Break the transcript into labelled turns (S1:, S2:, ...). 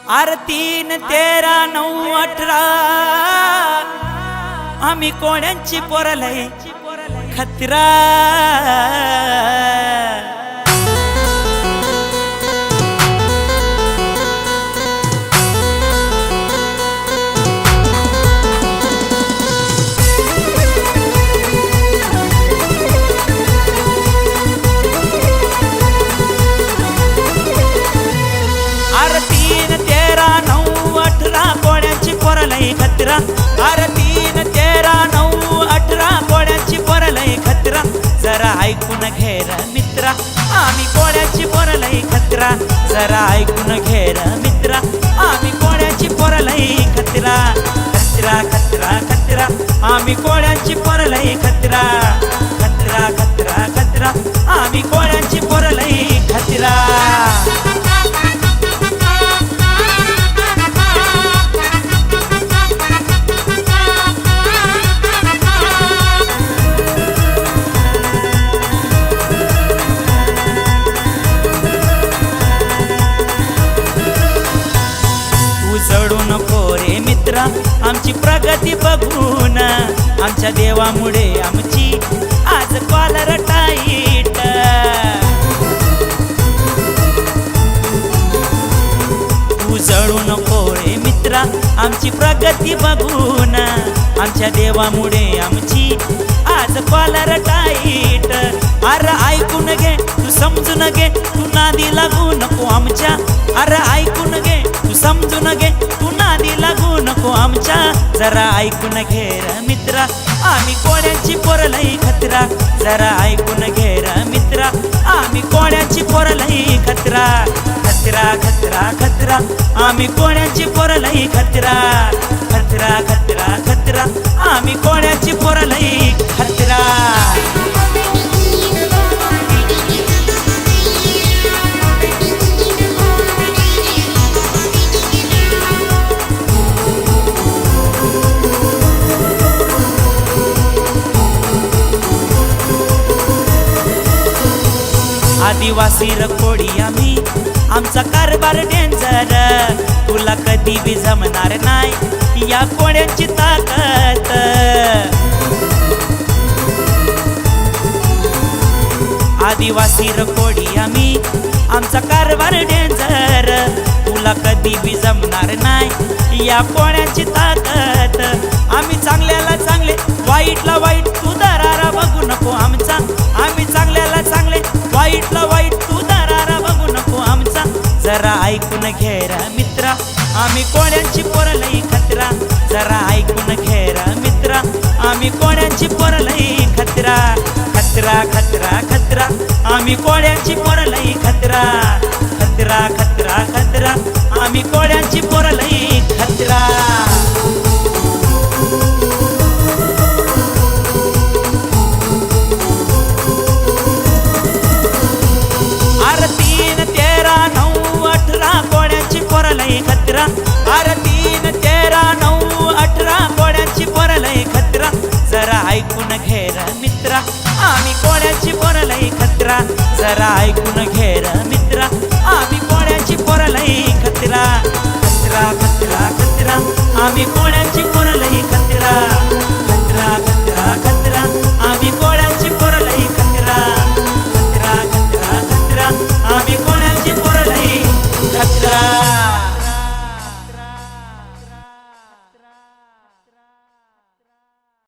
S1: R 3, 13, 9, 18 आम्ही कोण्यांची पोरलय खतरा। R 3, 13, 9, 18 कोण्यांची पोरलय खतरा। आर 3, 13, 9, 18 कोण्यांची पोरलय खतरा। जरा ऐकून घे रे मित्रा आम्ही कोण्यांची पोरलय खतरा। जरा ऐकून घे रे मित्रा आम्ही कोण्यांची पोरलय खतरा। खतरा खतरा खतरा आम्ही कोण्यांची पोरलय खतरा। खतरा खतरा खतरा आम्ही कोण्यांची पोरलय खतरा। चढू नको रे मित्रा आमची प्रगती बघून। आमच्या देवामुळे आमची आज कॉलर टाईट। तू चढू नको रे मित्रा आमची प्रगती बघून। आमच्या देवामुळे आमची आज कॉलर टाईट। अरे ऐकून घे तू समजून घे तू नादी लागू नको आमच्या। अरे ऐकून घे तू समजून घे तू नादी लागू नको आमच्या। जरा ऐकून घे रे मित्रा आम्ही कोण्यांची पोरलय खतरा। जरा ऐकून घे रे मित्रा आम्ही कोण्यांची पोरलय खतरा। खतरा खतरा खतरा आम्ही कोण्यांची पोरलय खतरा। खतरा खतरा खतरा आम्ही कोण्यांची पोरलय खतरा। आदिवासी रखोडी आम्ही आमचा कारभार डेंजर। तुला कधी बी जमणार नाही या कोण्यांची ताकद। आदिवासी रखोडी आम्ही आमचा कारभार डेंजर। तुला कधी बी जमणार नाही या कोण्यांची ताकद। आम्ही चांगल्याला चांगले वाईटला वाईट तू दरारा बघू नको आमचा। आम्ही चांगल्याला चांगले वाईटला वाईट तू दरारा बघू नको आमचा। जरा ऐकून घे रे मित्रा आम्ही कोण्यांची पोरलय खतरा। जरा ऐकून घे रे मित्रा आम्ही कोण्यांची पोरलय खतरा। खतरा खतरा खतरा आम्ही कोण्यांची पोरलय खतरा। खतरा खतरा खतरा आम्ही कोण्यांची पोरलय खतरा। आर 3, 13, 9, 18 कोण्यांची पोरलय खतरा। आर 3, 13, 9, 18 कोण्यांची पोरलय खतरा। जरा ऐकून घे रे मित्रा आम्ही कोण्यांची पोरलय खतरा। जरा ऐकून घे रे मित्रा आम्ही कोण्यांची पोरलय खतरा। खतरा खतरा खतरा आम्ही कोण्यांची पोरलय